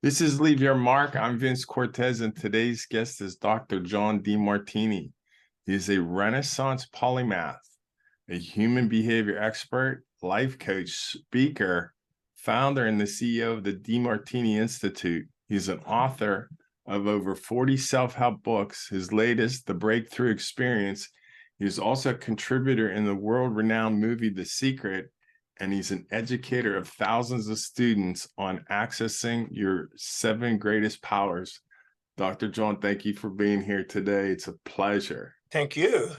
This is Leave Your Mark. I'm Vince Cortese, and today's guest is Dr. John Demartini. He is a Renaissance polymath, a human behavior expert, life coach, speaker, founder, and the CEO of the Demartini Institute. He's an author of over 40 self-help books. His latest, The Breakthrough Experience. He's also a contributor in the world-renowned movie The Secret, and he's an educator of thousands of students on accessing your 7 greatest powers. Dr. John, thank you for being here today. It's a pleasure. Thank you.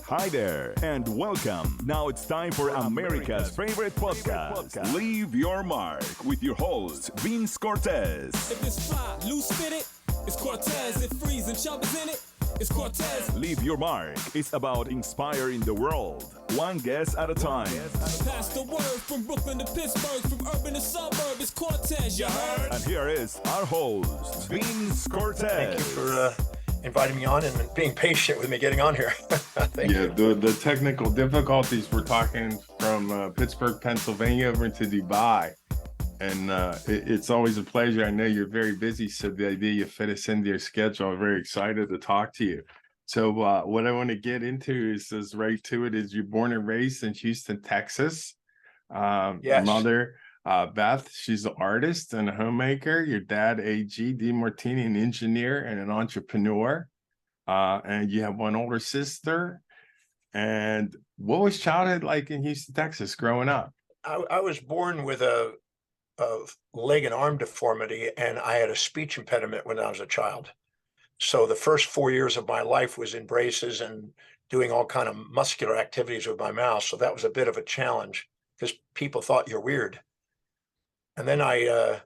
Hi there, and welcome. Now it's time for America's favorite podcast, Leave Your Mark, with your host, Vince Cortese. If it's fly, loose fitted, it's Cortez. If freezing, chubbers in it, it's Cortez. Leave Your Mark is about inspiring the world, one guest at a time. Pass the word from Brooklyn to Pittsburgh, from urban to suburb, it's Cortez, you heard? And here is our host, Vince Cortese. Thank you for inviting me on and being patient with me getting on here. Thank you. The technical difficulties, we're talking from Pittsburgh, Pennsylvania over into Dubai. And it's always a pleasure. I know you're very busy, so the idea you fit us into your schedule, I'm very excited to talk to you. So what I want to get into is right to it, is you're born and raised in Houston, Texas. Yes. Mother, Beth, she's an artist and a homemaker. Your dad, A.G. Demartini, an engineer and an entrepreneur. And you have one older sister. And what was childhood like in Houston, Texas, growing up? I was born with a leg and arm deformity, and I had a speech impediment when I was a child. So the first 4 years of my life was in braces and doing all kind of muscular activities with my mouth. So that was a bit of a challenge because people thought you're weird. And then I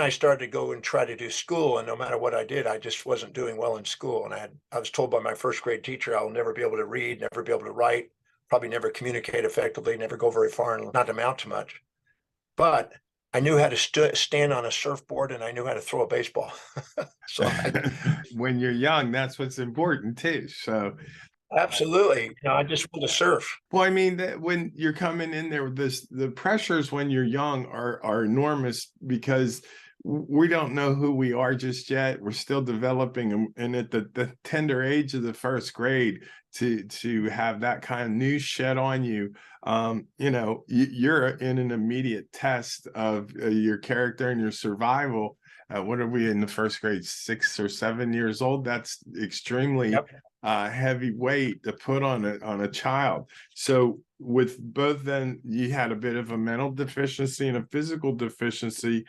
started to go and try to do school, and no matter what I did, I just wasn't doing well in school. And I was told by my first grade teacher, I'll never be able to read, never be able to write, probably never communicate effectively, never go very far, and not amount to much. But I knew how to stand on a surfboard, and I knew how to throw a baseball. So when you're young, that's what's important too. So absolutely, I just want to surf. well, I mean, that when you're coming in there with this, the pressures when you're young are enormous, because we don't know who we are just yet. We're still developing, and at the tender age of the first grade, to have that kind of news shed on you, you're in an immediate test of your character and your survival. What are we in the first grade, 6 or 7 years old? That's extremely heavy weight to put on a child. So with both, then you had a bit of a mental deficiency and a physical deficiency.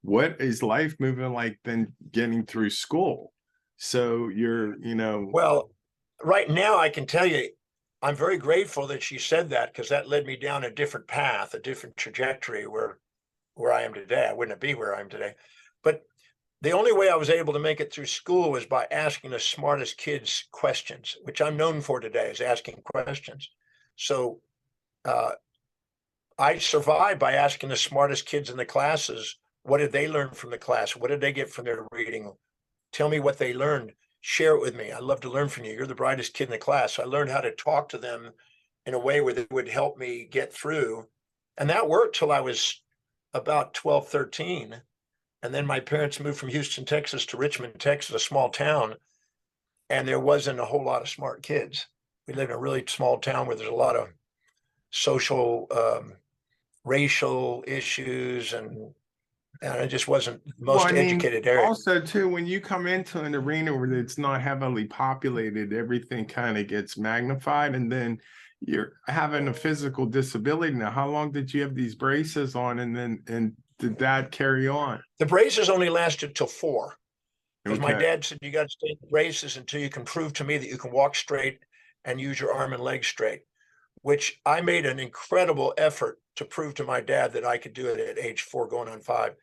What is life moving like then getting through school? So you're, Well, right now I can tell you, I'm very grateful that she said that, because that led me down a different path, a different trajectory where I am today. I wouldn't be where I am today. But the only way I was able to make it through school was by asking the smartest kids questions, which I'm known for today, is asking questions. So I survived by asking the smartest kids in the classes, what did they learn from the class? What did they get from their reading? Tell me what they learned. Share it with me. I'd love to learn from you. You're the brightest kid in the class. So I learned how to talk to them in a way where they would help me get through. And that worked till I was about 12, 13. And then my parents moved from Houston, Texas to Richmond, Texas, a small town. And there wasn't a whole lot of smart kids. We lived in a really small town where there's a lot of social, racial issues, and it just wasn't the most educated area. Also, too, when you come into an arena where it's not heavily populated, everything kind of gets magnified, and then you're having a physical disability. Now, how long did you have these braces on, and did that carry on? The braces only lasted till 4. Because Okay. my dad said, you got to stay in the braces until you can prove to me that you can walk straight and use your arm and leg straight, which I made an incredible effort to prove to my dad that I could do it at age 4 going on 5.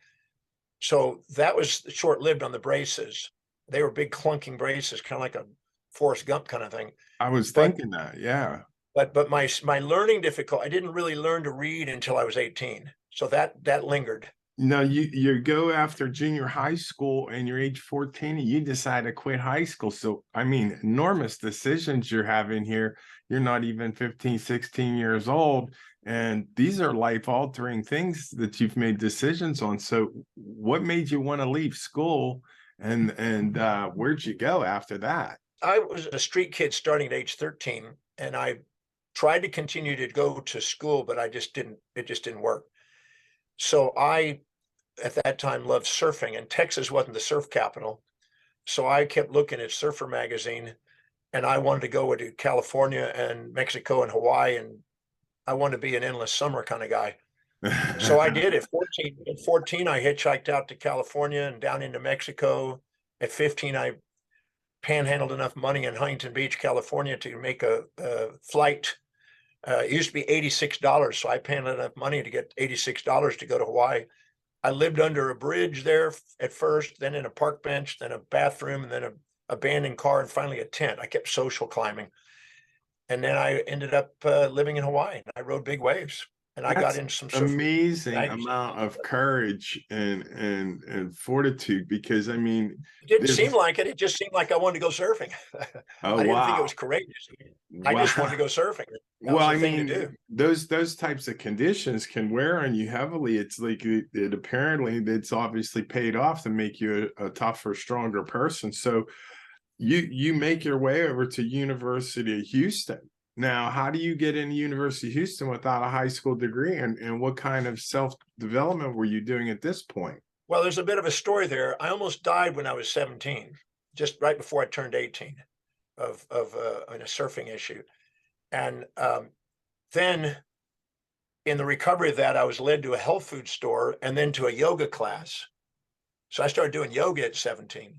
So that was short-lived on the braces. They were big clunking braces, kind of like a Forrest Gump kind of thing. I was thinking that, yeah. But my learning difficulty, I didn't really learn to read until I was 18. So that lingered. No, you go after junior high school, and you're age 14, and you decide to quit high school. So, I mean, enormous decisions you're having here. You're not even 15, 16 years old. And these are life-altering things that you've made decisions on. So what made you want to leave school, and where'd you go after that? I was a street kid starting at age 13, and I tried to continue to go to school, but it just didn't work. So I, at that time, loved surfing, and Texas wasn't the surf capital. So I kept looking at Surfer magazine, and I wanted to go to California and Mexico and Hawaii, and I wanted to be an endless summer kind of guy. So I did. At 14, I hitchhiked out to California and down into Mexico. At 15, I panhandled enough money in Huntington Beach, California to make a flight. It used to be $86, so I panhandled enough money to get $86 to go to Hawaii. I lived under a bridge there at first, then in a park bench, then a bathroom, and then an abandoned car, and finally a tent. I kept social climbing. And then I ended up living in Hawaii, and I rode big waves. And I got into some amazing amount of courage and fortitude, because I mean, it didn't seem like it. It just seemed like I wanted to go surfing. Oh, I didn't think it was courageous. I just wanted to go surfing. Well, I mean, those types of conditions can wear on you heavily. It's like it apparently it's obviously paid off to make you a tougher, stronger person. So you make your way over to University of Houston. Now, how do you get into University of Houston without a high school degree, and what kind of self-development were you doing at this point? Well, there's a bit of a story there. I almost died when I was 17, just right before I turned 18 of in a surfing issue. And then in the recovery of that, I was led to a health food store and then to a yoga class. So I started doing yoga at 17.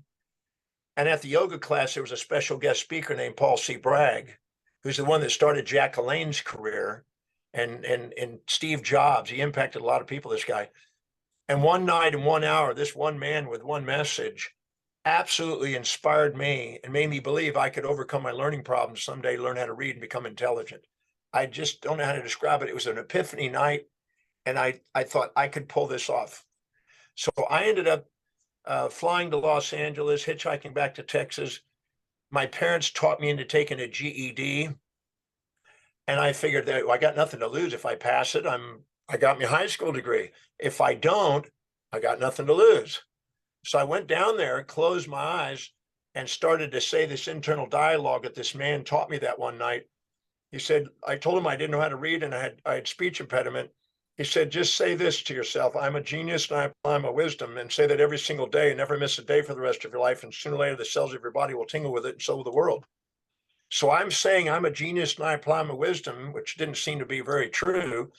And at the yoga class, there was a special guest speaker named Paul C. Bragg, who's the one that started Jack LaLanne's career, and Steve Jobs. He impacted a lot of people, this guy. And one night in 1 hour, this one man with one message absolutely inspired me and made me believe I could overcome my learning problems someday, learn how to read and become intelligent. I just don't know how to describe it. It was an epiphany night, and I thought I could pull this off. So I ended up flying to Los Angeles, hitchhiking back to Texas. My parents taught me into taking a GED, and I figured that I got nothing to lose. If I pass it, I got my high school degree. If I don't, I got nothing to lose. So I went down there, closed my eyes, and started to say this internal dialogue that this man taught me that one night. He said, I told him I didn't know how to read and I had speech impediment. He said, just say this to yourself: I'm a genius and I apply my wisdom, and say that every single day and never miss a day for the rest of your life. And sooner or later, the cells of your body will tingle with it, and so will the world. So I'm saying I'm a genius and I apply my wisdom, which didn't seem to be very true.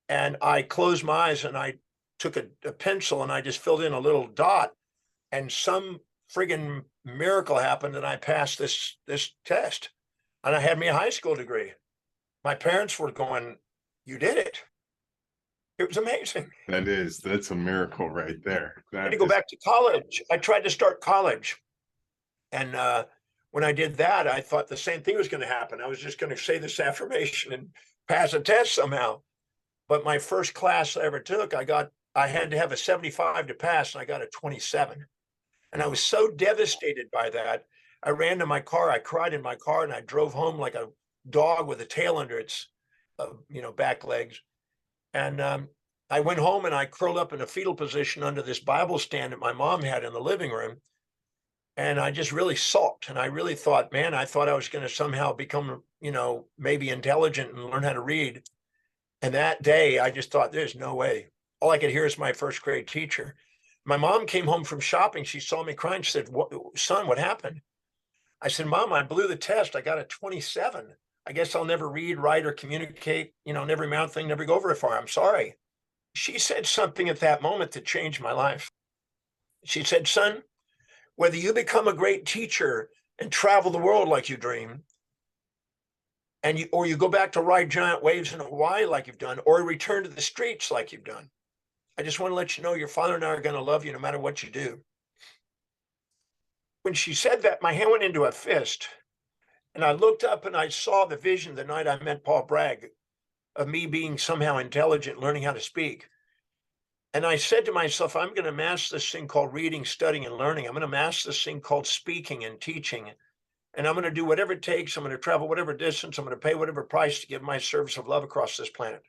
And I closed my eyes and I took a pencil and I just filled in a little dot, and some friggin' miracle happened and I passed this test, and I had me a high school degree. My parents were going, you did it. It was amazing. That's a miracle right there. I had to go back to college. I tried to start college. And when I did that, I thought the same thing was going to happen. I was just going to say this affirmation and pass a test somehow. But my first class I ever took, I had to have a 75 to pass, and I got a 27. And I was so devastated by that. I ran to my car, I cried in my car, and I drove home like a dog with a tail under its back legs. And I went home and I curled up in a fetal position under this Bible stand that my mom had in the living room. And I just really sulked. And I really thought, man, I thought I was going to somehow become, maybe intelligent and learn how to read. And that day, I just thought, there's no way. All I could hear is my first grade teacher. My mom came home from shopping. She saw me crying. She said, son, what happened? I said, Mom, I blew the test. I got a 27. I guess I'll never read, write, or communicate, never amount thing, never go very far. I'm sorry. She said something at that moment that changed my life. She said, son, whether you become a great teacher and travel the world like you dream, or you go back to ride giant waves in Hawaii like you've done, or return to the streets like you've done, I just want to let you know your father and I are going to love you no matter what you do. When she said that, my hand went into a fist. And I looked up and I saw the vision the night I met Paul Bragg of me being somehow intelligent, learning how to speak. And I said to myself, I'm going to master this thing called reading, studying, and learning. I'm going to master this thing called speaking and teaching. And I'm going to do whatever it takes. I'm going to travel whatever distance. I'm going to pay whatever price to give my service of love across this planet.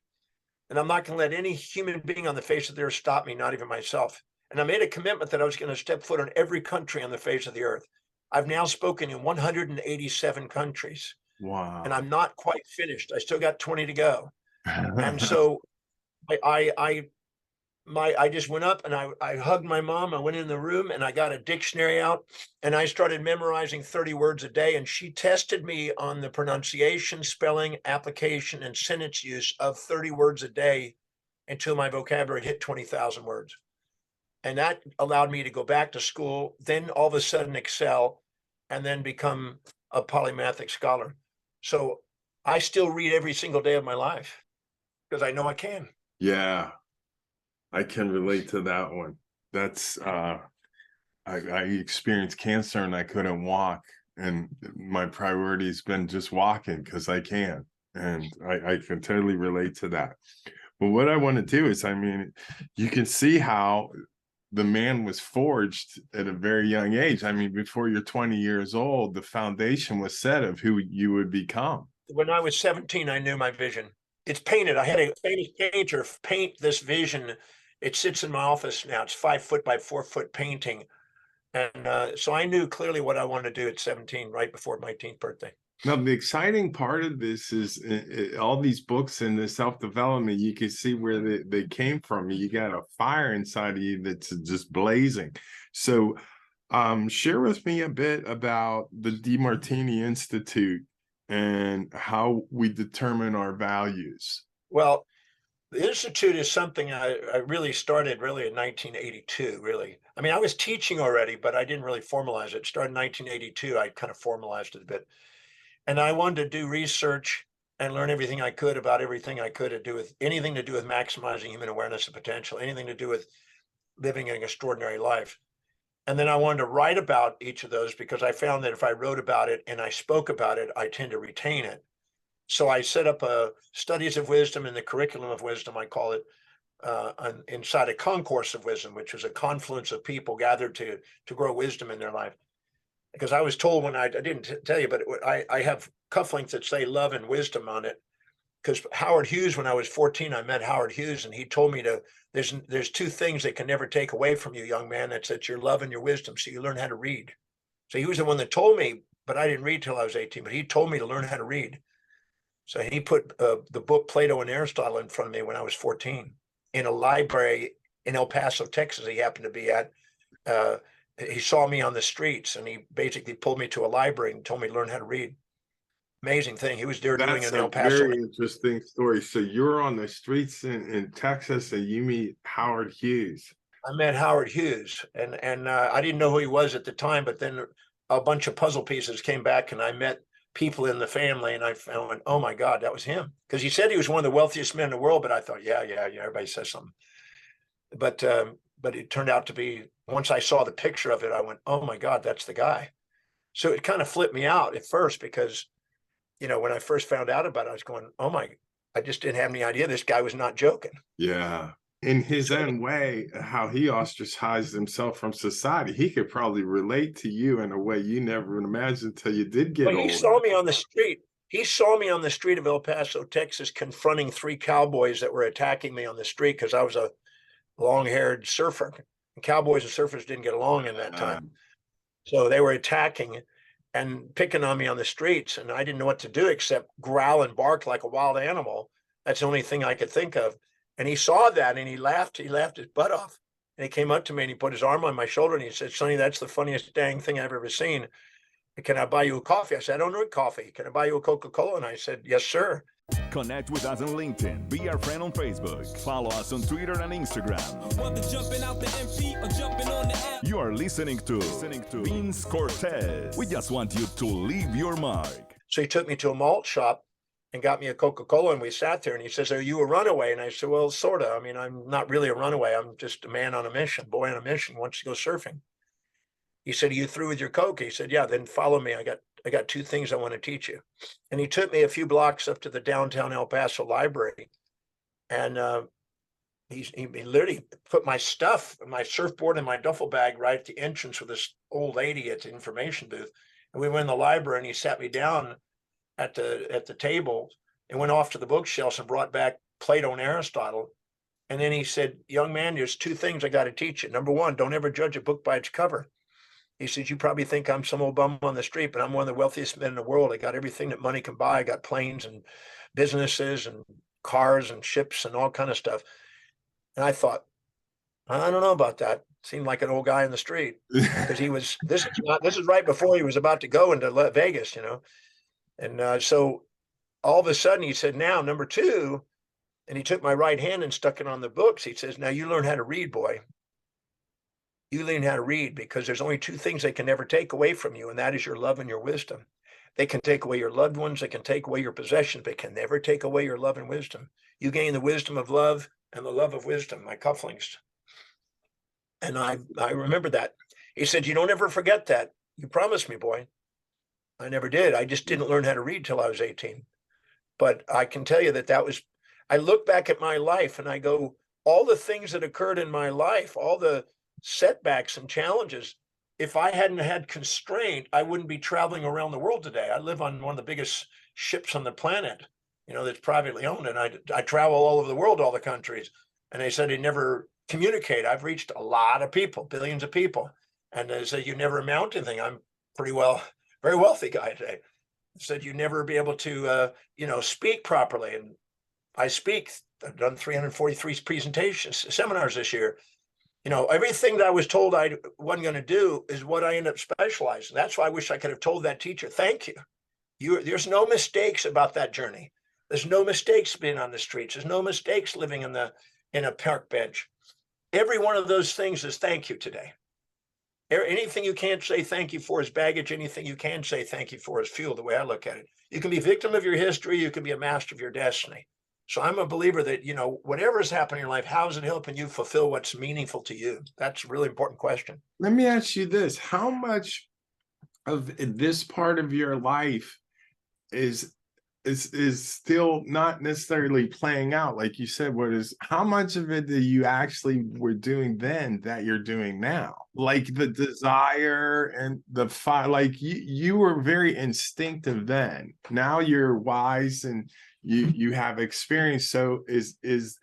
And I'm not going to let any human being on the face of the earth stop me, not even myself. And I made a commitment that I was going to step foot on every country on the face of the earth. I've now spoken in 187 countries. Wow. And I'm not quite finished. I still got 20 to go. And so I just went up and I hugged my mom. I went in the room and I got a dictionary out and I started memorizing 30 words a day. And she tested me on the pronunciation, spelling, application, and sentence use of 30 words a day until my vocabulary hit 20,000 words. And that allowed me to go back to school, then all of a sudden excel, and then become a polymathic scholar. So I still read every single day of my life because I know I can. Yeah. I can relate to that one. That's I experienced cancer and I couldn't walk, and my priority has been just walking because I can, and I can totally relate to that. But what I want to do is, I mean, you can see how the man was forged at a very young age. I mean, before you're 20 years old, the foundation was set of who you would become. When I was 17, I knew my vision. It's painted. I had a famous painter paint this vision. It sits in my office now. It's 5 foot by 4 foot painting. And so I knew clearly what I wanted to do at 17, right before my 18th birthday. Now, the exciting part of this is all these books and the self-development, you can see where they came from. You got a fire inside of you that's just blazing. So share with me a bit about the Demartini Institute and how we determine our values. Well, the Institute is something I really started in 1982, really. I mean, I was teaching already, but I didn't really formalize it. Started in 1982, I kind of formalized it a bit. And I wanted to do research and learn everything I could about everything I could to do with anything to do with maximizing human awareness and potential, anything to do with living an extraordinary life. And then I wanted to write about each of those because I found that if I wrote about it and I spoke about it, I tend to retain it. So I set up a studies of wisdom and the curriculum of wisdom, I call it, inside a concourse of wisdom, which was a confluence of people gathered to grow wisdom in their life. Because I was told when I didn't tell you, but I have cufflinks that say love and wisdom on it. Because Howard Hughes, when I was 14, I met Howard Hughes, and he told me there's two things they can never take away from you, young man. That's your love and your wisdom. So you learn how to read. So he was the one that told me, but I didn't read till I was 18. But he told me to learn how to read. So he put the book Plato and Aristotle in front of me when I was 14 in a library in El Paso, Texas. He happened to be at. He saw me on the streets and he basically pulled me to a library and told me to learn how to read. Amazing thing. He was there doing it in El Paso. Very interesting story. So you're on the streets in Texas and you meet Howard Hughes. I met Howard Hughes and I didn't know who he was at the time, but then a bunch of puzzle pieces came back and I met people in the family and I found, oh my God, that was him. Because he said he was one of the wealthiest men in the world, but I thought, yeah, everybody says something. But it turned out to be, once I saw the picture of it, I went, oh my God, that's the guy. So it kind of flipped me out at first because, you know, when I first found out about it, I was going, oh my, I just didn't have any idea this guy was not joking. Yeah. In his own way, how he ostracized himself from society, he could probably relate to you in a way you never imagined until you did get older. He saw me on the street. He saw me on the street of El Paso, Texas, confronting 3 cowboys that were attacking me on the street because I was a long-haired surfer. And cowboys and surfers didn't get along in that time. So they were attacking and picking on me on the streets, and I didn't know what to do except growl and bark like a wild animal. That's the only thing I could think of. And he saw that and he laughed his butt off. And he came up to me and he put his arm on my shoulder and he said, Sonny, that's the funniest dang thing I've ever seen. Can I buy you a coffee? I said, I don't drink coffee. Can I buy you a Coca-Cola? And I said, yes, sir. Connect with us on LinkedIn. Be our friend on Facebook. Follow us on Twitter and Instagram. Whether jumping out the MP or jumping on the app. You are listening to Vince Cortese. We just want you to leave your mark. So he took me to a malt shop and got me a Coca-Cola, and we sat there, and he says, are you a runaway? And I said, well, sort of. I mean, I'm not really a runaway. I'm just a man on a mission, boy on a mission, wants to go surfing. He said, are you through with your Coke? He said, yeah, then follow me. I got 2 things I want to teach you. And he took me a few blocks up to the downtown El Paso library. And he literally put my stuff, my surfboard and my duffel bag right at the entrance with this old lady at the information booth. And we went in the library and he sat me down at the table and went off to the bookshelves and brought back Plato and Aristotle. And then he said, young man, there's two things I got to teach you. Number one, don't ever judge a book by its cover. He says, you probably think I'm some old bum on the street, but I'm one of the wealthiest men in the world. I got everything that money can buy. I got planes and businesses and cars and ships and all kind of stuff. And I thought, I don't know about that. Seemed like an old guy in the street, because this is right before he was about to go into Vegas, And so all of a sudden he said, now, number two, and he took my right hand and stuck it on the books. He says, now you learn how to read, boy. You learn how to read, because there's only two things they can never take away from you, and that is your love and your wisdom. They can take away your loved ones. They can take away your possessions, but can never take away your love and wisdom. You gain the wisdom of love and the love of wisdom, my cufflinks. And I remember that. He said, you don't ever forget that. You promised me, boy. I never did. I just didn't learn how to read till I was 18. But I can tell you I look back at my life and I go, all the things that occurred in my life, all the setbacks and challenges, if I hadn't had constraint, I wouldn't be traveling around the world today. I live on one of the biggest ships on the planet, that's privately owned. And I travel all over the world, all the countries. And they said, they never communicate. I've reached a lot of people, billions of people. And they said, you never amount to anything. I'm very wealthy guy today. Said, you never be able to, speak properly. And I speak. I've done 343 presentations, seminars this year. Everything that I was told I wasn't going to do is what I end up specializing. That's why I wish I could have told that teacher, thank you. There's no mistakes about that journey. There's no mistakes being on the streets. There's no mistakes living in a park bench. Every one of those things is thank you today. Anything you can't say thank you for is baggage. Anything you can say thank you for is fuel, the way I look at it. You can be a victim of your history. You can be a master of your destiny. So I'm a believer that, whatever is happening in your life, how is it helping you fulfill what's meaningful to you? That's a really important question. Let me ask you this. How much of this part of your life is still not necessarily playing out? Like you said, how much of it that you actually were doing then that you're doing now? Like the desire and the fire, like you were very instinctive then. Now you're wise and you have experience. So is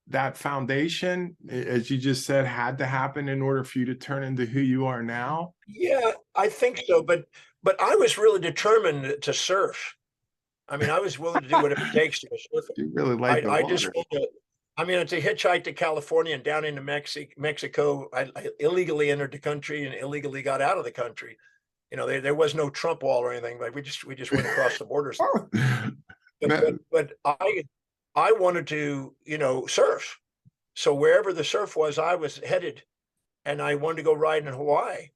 that foundation, as you just said, had to happen in order for you to turn into who you are now? Yeah, I think so. But I was really determined to surf. I mean, I was willing to do whatever it takes to go surfing. You really like the water. To hitchhike to California and down into Mexico. I illegally entered the country and illegally got out of the country. There was no Trump wall or anything, but we just went across the borders. But I wanted to, surf. So wherever the surf was, I was headed, and I wanted to go ride in Hawaii.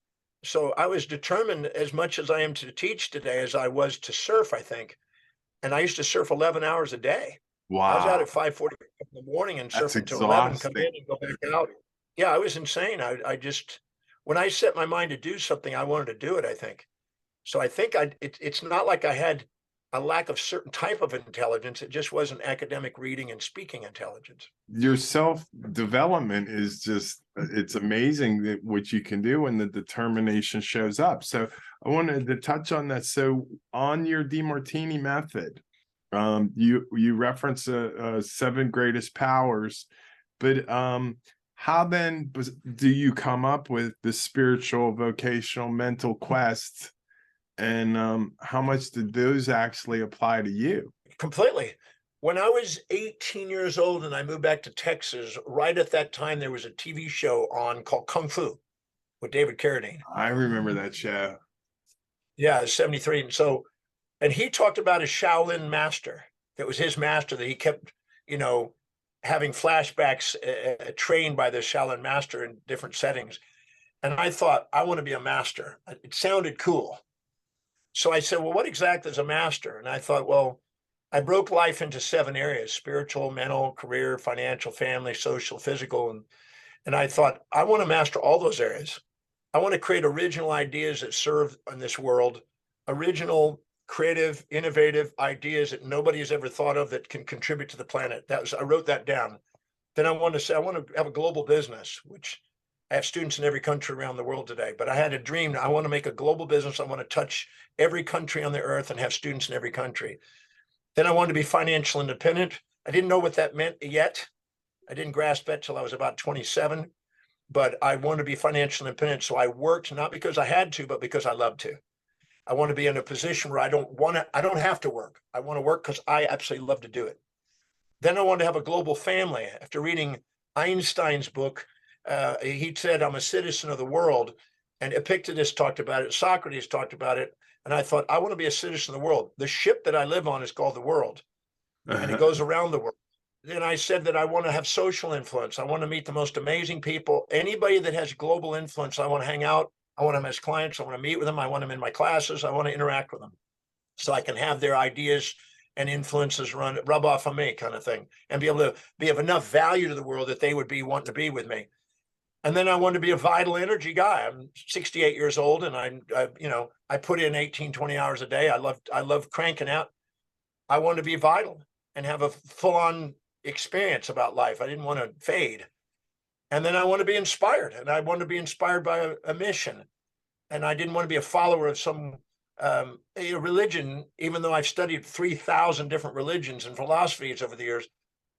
So I was determined, as much as I am to teach today, as I was to surf, I think. And I used to surf 11 hours a day. Wow. I was out at 5:45 in the morning and surfing until 11, come in and go back out. Yeah, I was insane. When I set my mind to do something, I wanted to do it, I think. So I think it's not like I had a lack of certain type of intelligence. It just wasn't academic reading and speaking intelligence. Your self-development is it's amazing that what you can do when the determination shows up. So I wanted to touch on that. So on your Demartini method, you reference 7 greatest powers, but how then do you come up with the spiritual, vocational, mental quest? And how much did those actually apply to you? Completely. When I was 18 years old and I moved back to Texas, right at that time, there was a TV show on called Kung Fu with David Carradine. I remember that show. Yeah, 73. And he talked about his Shaolin master. That was his master that he kept, having flashbacks trained by the Shaolin master in different settings. And I thought, I want to be a master. It sounded cool. So I said, well, what exactly is a master? And I thought, well, I broke life into 7 areas: spiritual, mental, career, financial, family, social, physical. And I thought, I want to master all those areas. I want to create original ideas that serve in this world, original, creative, innovative ideas that nobody has ever thought of that can contribute to the planet. I wrote that down. Then I wanted to say, I want to have a global business, which I have students in every country around the world today, but I had a dream. I want to make a global business. I want to touch every country on the earth and have students in every country. Then I wanted to be financial independent. I didn't know what that meant yet. I didn't grasp it till I was about 27, but I wanted to be financially independent. So I worked not because I had to, but because I loved to. I want to be in a position where I don't have to work. I want to work because I absolutely love to do it. Then I wanted to have a global family. After reading Einstein's book, he said, I'm a citizen of the world. And Epictetus talked about it. Socrates talked about it. And I thought, I want to be a citizen of the world. The ship that I live on is called the world, and it goes around the world. Then I said that I want to have social influence. I want to meet the most amazing people. Anybody that has global influence, I want to hang out. I want them as clients. I want to meet with them. I want them in my classes. I want to interact with them so I can have their ideas and influences rub off on me, kind of thing, and be able to be of enough value to the world that they would be wanting to be with me. And then I wanted to be a vital energy guy. I'm 68 years old, and I put in 18, 20 hours a day. I love cranking out. I wanted to be vital and have a full-on experience about life. I didn't want to fade. And then I want to be inspired, and I want to be inspired by a mission. And I didn't want to be a follower of some religion, even though I've studied 3,000 different religions and philosophies over the years.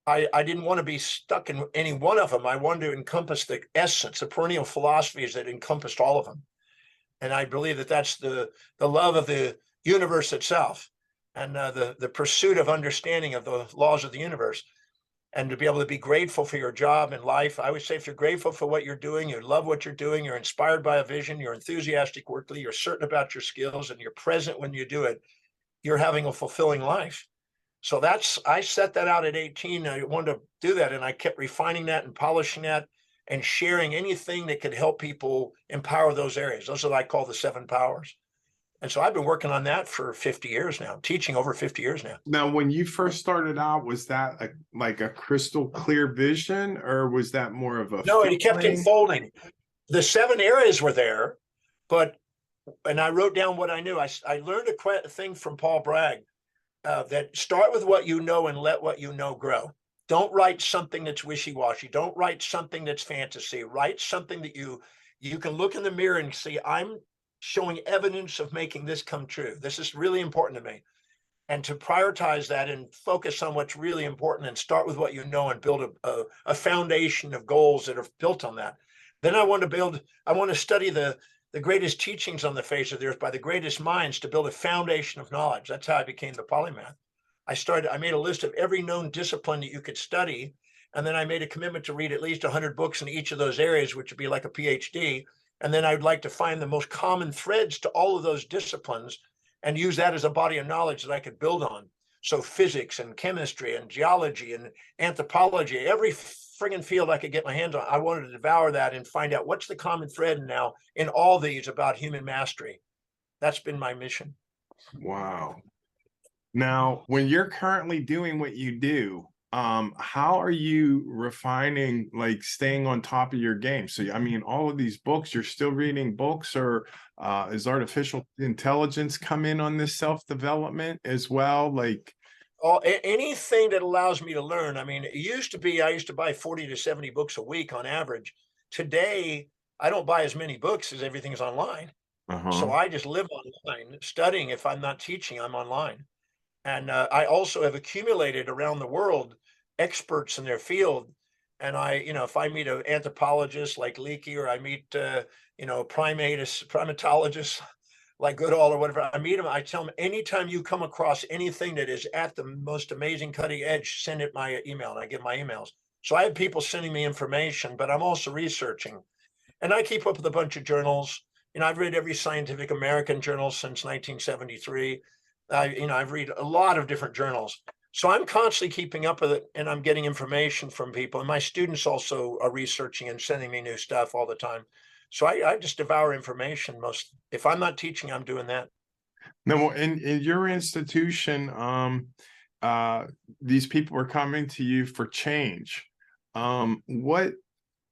I didn't want to be stuck in any one of them. I wanted to encompass the essence, the perennial philosophies that encompassed all of them. And I believe that that's the love of the universe itself, and the pursuit of understanding of the laws of the universe, and to be able to be grateful for your job in life. I would say if you're grateful for what you're doing, you love what you're doing, you're inspired by a vision, you're enthusiastic workly, you're certain about your skills, and you're present when you do it, you're having a fulfilling life. So I set that out at 18. I wanted to do that, and I kept refining that and polishing that and sharing anything that could help people empower those areas. Those are what I call the 7 powers. And so I've been working on that for 50 years now, teaching over 50 years now. Now, when you first started out, was that like a crystal clear vision, or was that more of a No, it kept unfolding. The 7 areas were there, and I wrote down what I knew. I learned a thing from Paul Bragg, that start with what you know and let what you know grow. Don't write something that's wishy-washy. Don't write something that's fantasy. Write something that you can look in the mirror and see, I'm showing evidence of making this come true. This is really important to me. And to prioritize that and focus on what's really important and start with what you know and build a foundation of goals that are built on that. Then I want to study the greatest teachings on the face of the earth by the greatest minds to build a foundation of knowledge. That's how I became the polymath. I made a list of every known discipline that you could study. And then I made a commitment to read at least 100 books in each of those areas, which would be like a PhD. And then I'd like to find the most common threads to all of those disciplines and use that as a body of knowledge that I could build on. So physics and chemistry and geology and anthropology, every friggin' field I could get my hands on, I wanted to devour that and find out what's the common thread now in all these about human mastery. That's been my mission. Wow. Now, when you're currently doing what you do, how are you refining, like staying on top of your game? So, I mean, all of these books, you're still reading books, or is artificial intelligence come in on this self-development as well? Like, anything that allows me to learn. I mean, I used to buy 40 to 70 books a week on average. Today, I don't buy as many books as everything's online. So I just live online studying. If I'm not teaching, I'm online. And I also have accumulated around the world experts in their field. And if I meet an anthropologist like Leakey, or I meet, primatologist like Goodall or whatever, I meet them, I tell them, anytime you come across anything that is at the most amazing cutting edge, send it my email, and I give my emails. So I have people sending me information, but I'm also researching. And I keep up with a bunch of journals. I've read every Scientific American journal since 1973. I've read a lot of different journals. So I'm constantly keeping up with it, and I'm getting information from people. And my students also are researching and sending me new stuff all the time. So I just devour information most. If I'm not teaching, I'm doing that. now in your institution, these people are coming to you for change. What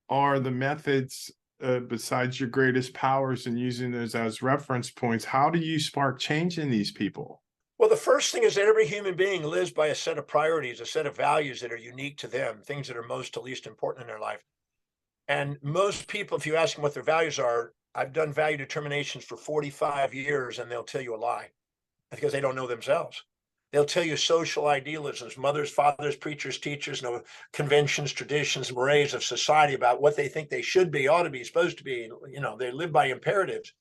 are the methods, besides your greatest powers and using those as reference points? How do you spark change in these people? Well, the first thing is that every human being lives by a set of priorities, a set of values that are unique to them, things that are most to least important in their life. And most people, if you ask them what their values are, I've done value determinations for 45 years, and they'll tell you a lie because they don't know themselves. They'll tell you social idealisms, mothers, fathers, preachers, teachers, conventions, traditions, mores of society about what they think they should be, ought to be, supposed to be. They live by imperatives.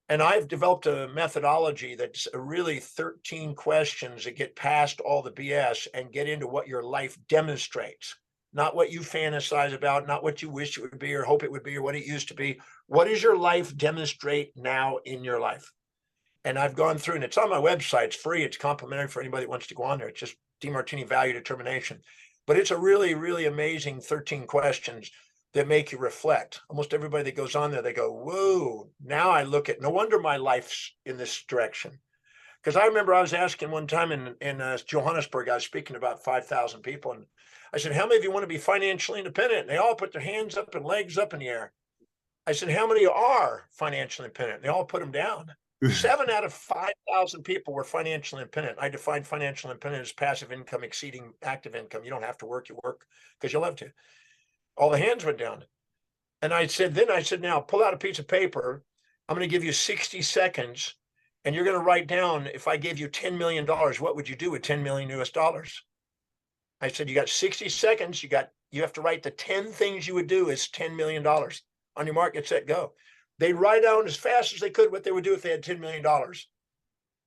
And I've developed a methodology that's really 13 questions that get past all the BS and get into what your life demonstrates, not what you fantasize about, not what you wish it would be or hope it would be or what it used to be. What does your life demonstrate now in your life? And I've gone through, and it's on my website. It's free. It's complimentary for anybody that wants to go on there. It's just Demartini Value Determination. But it's a really, really amazing 13 questions that make you reflect. Almost everybody that goes on there, they go, whoa, now I look at, no wonder my life's in this direction. Because I remember I was asking one time in Johannesburg, I was speaking to about 5,000 people. And I said, how many of you want to be financially independent? And they all put their hands up and legs up in the air. I said, how many are financially independent? And they all put them down. 7 out of 5,000 people were financially independent. I define financial independence as passive income exceeding active income. You don't have to work, you work because you love to. All the hands went down. And I said, now pull out a piece of paper. I'm going to give you 60 seconds and you're going to write down, if I gave you $10 million, what would you do with 10 million US dollars? I said, you got 60 seconds. You have to write the 10 things you would do as $10 million. On your mark, get set, go. They'd write down as fast as they could what they would do if they had $10 million.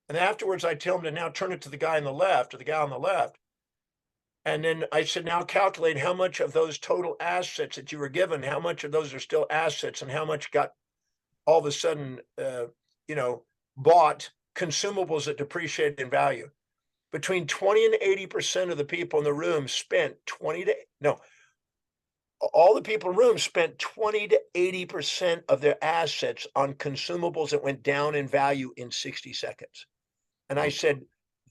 And afterwards, I tell them to now turn it to the guy on the left or the guy on the left. And then I said, now calculate how much of those total assets that you were given, how much of those are still assets and how much got all of a sudden, bought consumables that depreciated in value. Between 20 and 80% of the people in the room spent all the people in the room spent 20 to 80% of their assets on consumables that went down in value in 60 seconds. And I said,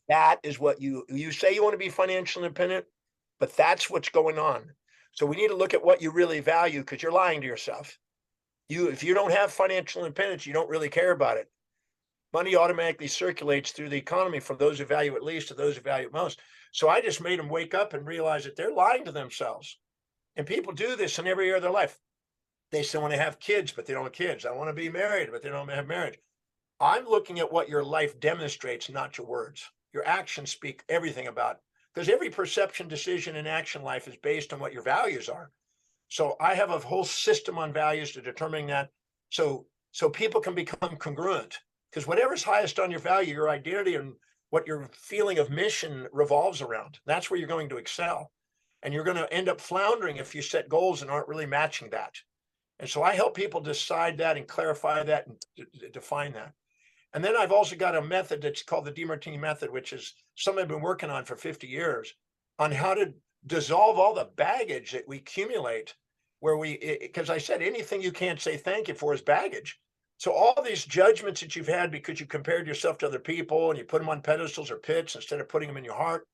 that is what you say you want to be financially independent, but that's what's going on. So we need to look at what you really value because you're lying to yourself. If you don't have financial independence, you don't really care about it. Money automatically circulates through the economy from those who value it least to those who value it most. So I just made them wake up and realize that they're lying to themselves. And people do this in every area of their life. They say, I want to have kids, but they don't have kids. I want to be married, but they don't have marriage. I'm looking at what your life demonstrates, not your words. Your actions speak everything about, because every perception, decision, and action life is based on what your values are. So I have a whole system on values to determining that. So people can become congruent, because whatever's highest on your value, your identity and what your feeling of mission revolves around, that's where you're going to excel. And you're going to end up floundering if you set goals and aren't really matching that. And so I help people decide that and clarify that and define that. And then I've also got a method that's called the Demartini method, which is something I've been working on for 50 years on how to dissolve all the baggage that we accumulate because I said, anything you can't say thank you for is baggage. So all these judgments that you've had because you compared yourself to other people and you put them on pedestals or pits instead of putting them in your heart,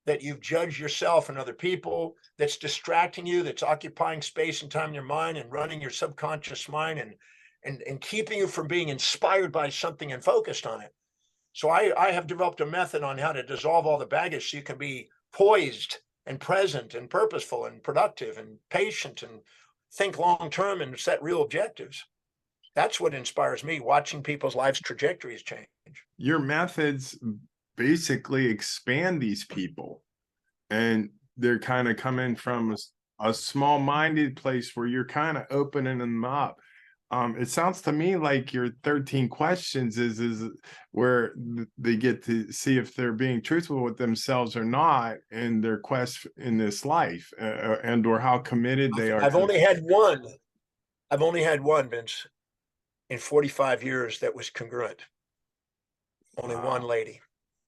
that you've judged yourself and other people, that's distracting you, that's occupying space and time in your mind and running your subconscious mind and keeping you from being inspired by something and focused on it. So I have developed a method on how to dissolve all the baggage so you can be poised and present and purposeful and productive and patient and think long-term and set real objectives. That's what inspires me, watching people's lives' trajectories change. Your methods basically expand these people, and they're kind of coming from a small-minded place where you're kind of opening them up. It sounds to me like your 13 questions is where they get to see if they're being truthful with themselves or not in their quest in this life, and or how committed they are. I've only had one, Vince, in 45 years that was congruent. Only one lady.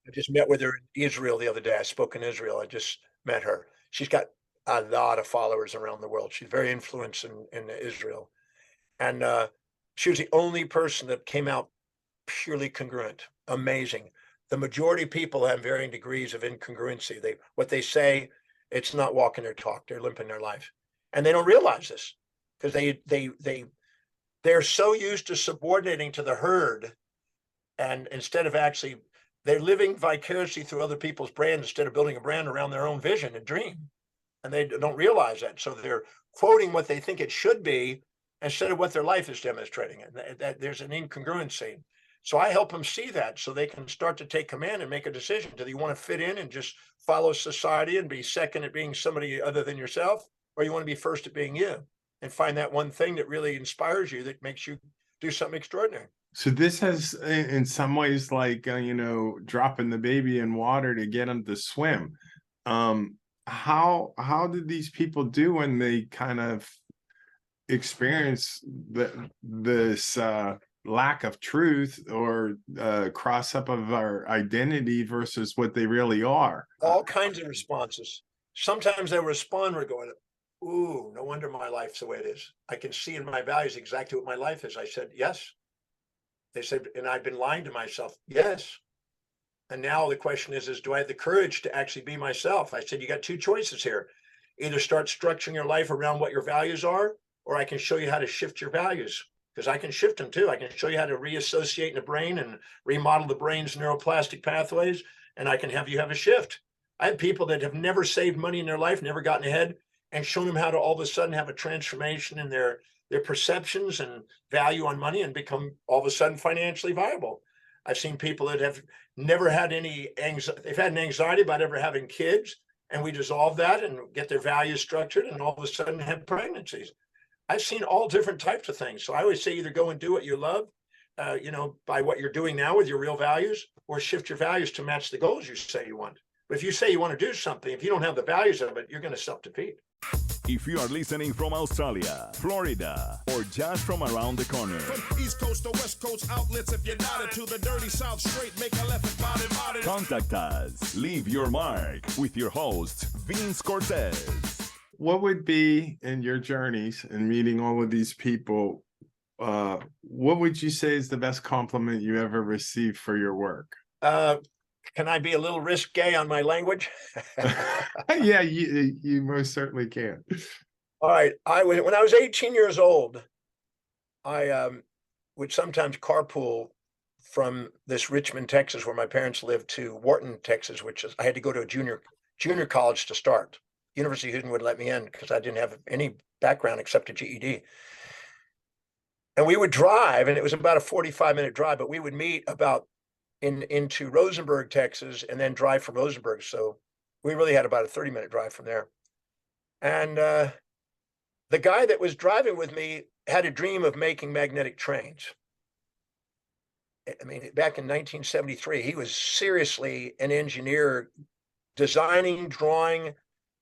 I just met with her in Israel the other day. I spoke in Israel. I just met her. She's got a lot of followers around the world. She's very influential in Israel. And she was the only person that came out purely congruent. Amazing. The majority of people have varying degrees of incongruency. What they say, it's not walking their talk. They're limping their life. And they don't realize this because they're so used to subordinating to the herd. And instead of actually, they're living vicariously through other people's brand instead of building a brand around their own vision and dream. And they don't realize that. So they're quoting what they think it should be instead of what their life is demonstrating. And that there's an incongruency. So I help them see that so they can start to take command and make a decision. Do you want to fit in and just follow society and be second at being somebody other than yourself? Or you want to be first at being you and find that one thing that really inspires you, that makes you do something extraordinary. So this has, in some ways, like, dropping the baby in water to get them to swim. How did these people do when they kind of experience this lack of truth, or cross up of our identity versus what they really are? All kinds of responses. Sometimes they respond, we're going, ooh, no wonder my life's the way it is. I can see in my values exactly what my life is. I said, yes. They said, and I've been lying to myself. Yes. And now the question is do I have the courage to actually be myself? I said, you got two choices here. Either start structuring your life around what your values are, or I can show you how to shift your values, because I can shift them too. I can show you how to reassociate in the brain and remodel the brain's neuroplastic pathways, and I can have you have a shift. I have people that have never saved money in their life, never gotten ahead, and shown them how to all of a sudden have a transformation in their perceptions and value on money and become all of a sudden financially viable. I've seen people that have never had any anxiety. They've had an anxiety about ever having kids, and we dissolve that and get their values structured, and all of a sudden have pregnancies. I've seen all different types of things. So I always say either go and do what you love, by what you're doing now with your real values, or shift your values to match the goals you say you want. But if you say you want to do something, if you don't have the values of it, you're going to self-defeat. If you are listening from Australia, Florida, or just from around the corner, From East Coast to West Coast outlets, if you're not into the dirty South straight, make a left and body. contact us. Leave your mark with your host, Vince Cortese. What would be, in your journeys and meeting all of these people, what would you say is the best compliment you ever received for your work? Can I be a little risque on my language? Yeah, you most certainly can. All right. When I was 18 years old, I would sometimes carpool from this Richmond, Texas, where my parents lived, to Wharton, Texas, which is, I had to go to a junior college to start. University of Houston wouldn't let me in because I didn't have any background except a GED. And we would drive, and it was about a 45-minute drive, but we would meet about into Rosenberg, Texas, and then drive from Rosenberg. So we really had about a 30-minute drive from there. And the guy that was driving with me had a dream of making magnetic trains. I mean, back in 1973, he was seriously an engineer, designing, drawing,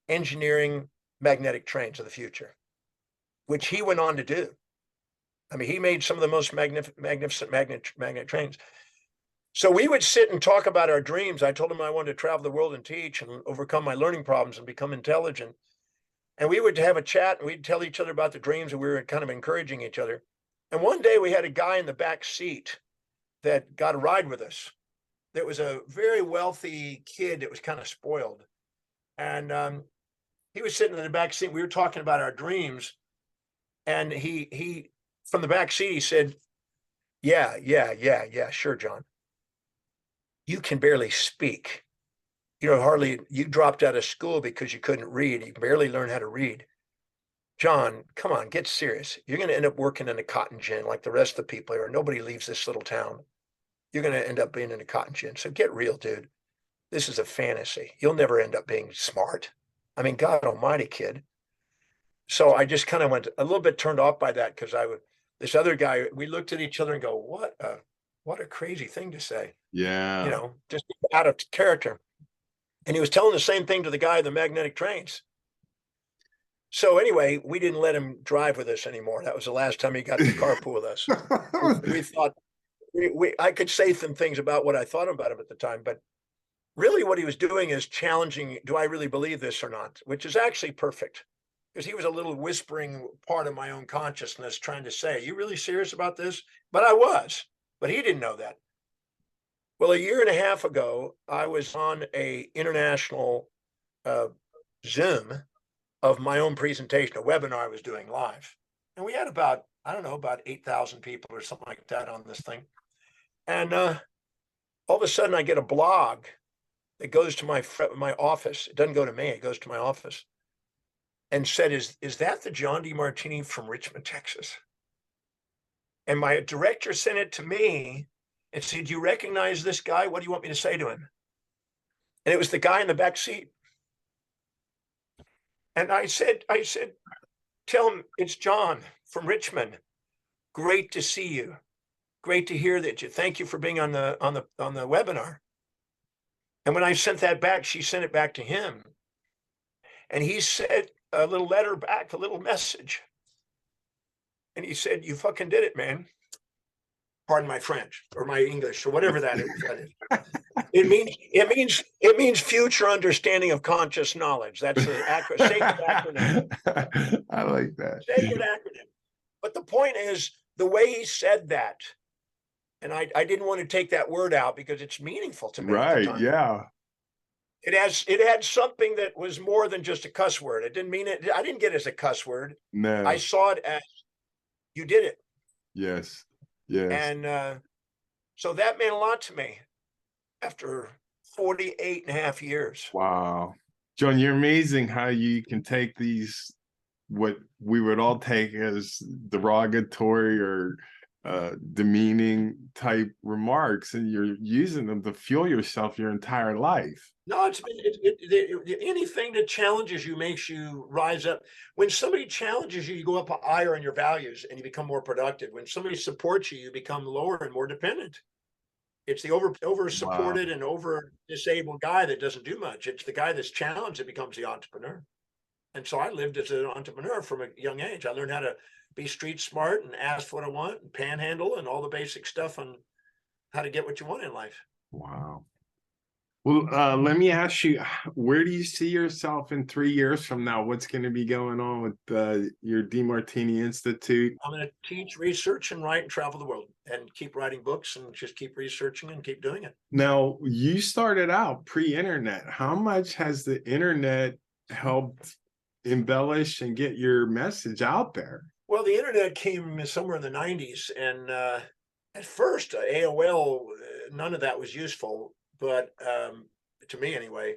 engineering magnetic trains of the future, which he went on to do. I mean, he made some of the most magnificent magnetic trains. So we would sit and talk about our dreams. I told him I wanted to travel the world and teach and overcome my learning problems and become intelligent. And we would have a chat, and we'd tell each other about the dreams, and we were kind of encouraging each other. And one day we had a guy in the back seat that got a ride with us. That was a very wealthy kid that was kind of spoiled. And he was sitting in the back seat. We were talking about our dreams. And he from the back seat, he said, yeah, sure, John. You can barely speak. You dropped out of school because you couldn't read. You barely learned how to read. John, come on, get serious. You're going to end up working in a cotton gin like the rest of the people here. Nobody leaves this little town. You're going to end up being in a cotton gin. So get real, dude. This is a fantasy. You'll never end up being smart. I mean, God almighty, kid. So I just kind of went a little bit turned off by that, because this other guy, we looked at each other and go, what a crazy thing to say. Yeah. Just out of character. And he was telling the same thing to the guy in the magnetic trains. So anyway, we didn't let him drive with us anymore. That was the last time he got to carpool with us. We thought I could say some things about what I thought about him at the time, but really what he was doing is challenging, do I really believe this or not? Which is actually perfect, because he was a little whispering part of my own consciousness trying to say, are you really serious about this? But I was, but he didn't know that. Well, a year and a half ago, I was on a international Zoom of my own presentation, a webinar I was doing live. And we had about 8,000 people or something like that on this thing. And all of a sudden I get a blog that goes to my office. It doesn't go to me, it goes to my office. And said, is that the John Demartini from Richmond, Texas? And my director sent it to me and said, "Do you recognize this guy? What do you want me to say to him?" And it was the guy in the back seat. And I said, "Tell him it's John from Richmond. Great to see you. Great to hear that you. Thank you for being on the webinar." And when I sent that back, she sent it back to him. And he said a little letter back, a little message. And he said, "You fucking did it, man." Pardon my French or my English or whatever that is. It means future understanding of conscious knowledge. That's the sacred acronym. I like that. Sacred acronym. But the point is the way he said that, and I didn't want to take that word out because it's meaningful to me. Right. Yeah. It had something that was more than just a cuss word. It didn't mean it. I didn't get it as a cuss word. No. I saw it as you did it. Yes. Yes. And so that meant a lot to me after 48 and a half years. Wow. John, you're amazing how you can take these, what we would all take as derogatory or demeaning type remarks, and you're using them to fuel yourself your entire life. No, anything that challenges you makes you rise up. When somebody challenges you, you go up higher in your values and you become more productive. When somebody supports you, you become lower and more dependent. It's the over supported and over disabled guy that doesn't do much. It's the guy that's challenged that becomes the entrepreneur. And so I lived as an entrepreneur from a young age. I learned how to be street smart and ask for what I want and panhandle and all the basic stuff on how to get what you want in life. Wow. Well, let me ask you, where do you see yourself in 3 years from now? What's going to be going on with your Demartini Institute? I'm going to teach, research, and write and travel the world and keep writing books and just keep researching and keep doing it. Now, you started out pre-internet. How much has the internet helped embellish and get your message out there? Well, the internet came somewhere in the 90s. And at first, AOL, none of that was useful. But to me anyway,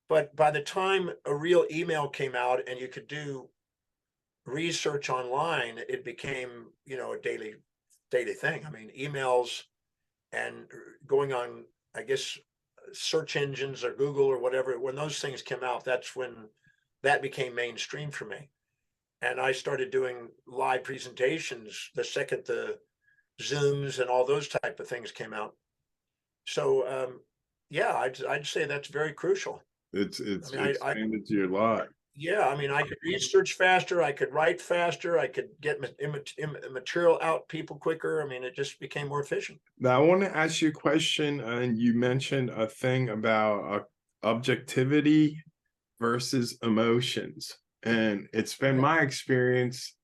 but by the time a real email came out and you could do research online, it became, a daily thing. I mean, emails and going on, I guess, search engines or Google or whatever, when those things came out, that's when that became mainstream for me. And I started doing live presentations the second the Zooms and all those type of things came out. So, yeah, I'd say that's very crucial. It's expanded to your life. Yeah, I mean, I could research faster, I could write faster, I could get material out people quicker. I mean, it just became more efficient. Now, I want to ask you a question, and you mentioned a thing about objectivity versus emotions. And it's been my experience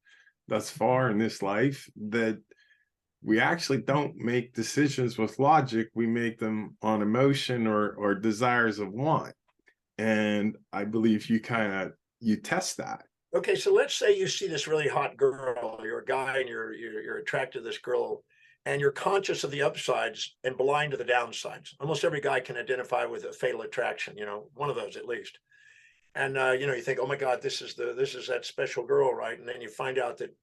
thus far in this life that we actually don't make decisions with logic. We make them on emotion or desires of want. And I believe you test that. Okay, so let's say you see this really hot girl, you're a guy and you're attracted to this girl, and you're conscious of the upsides and blind to the downsides. Almost every guy can identify with a fatal attraction, one of those at least. And you think, oh my God, this is that special girl, right? And then you find out that,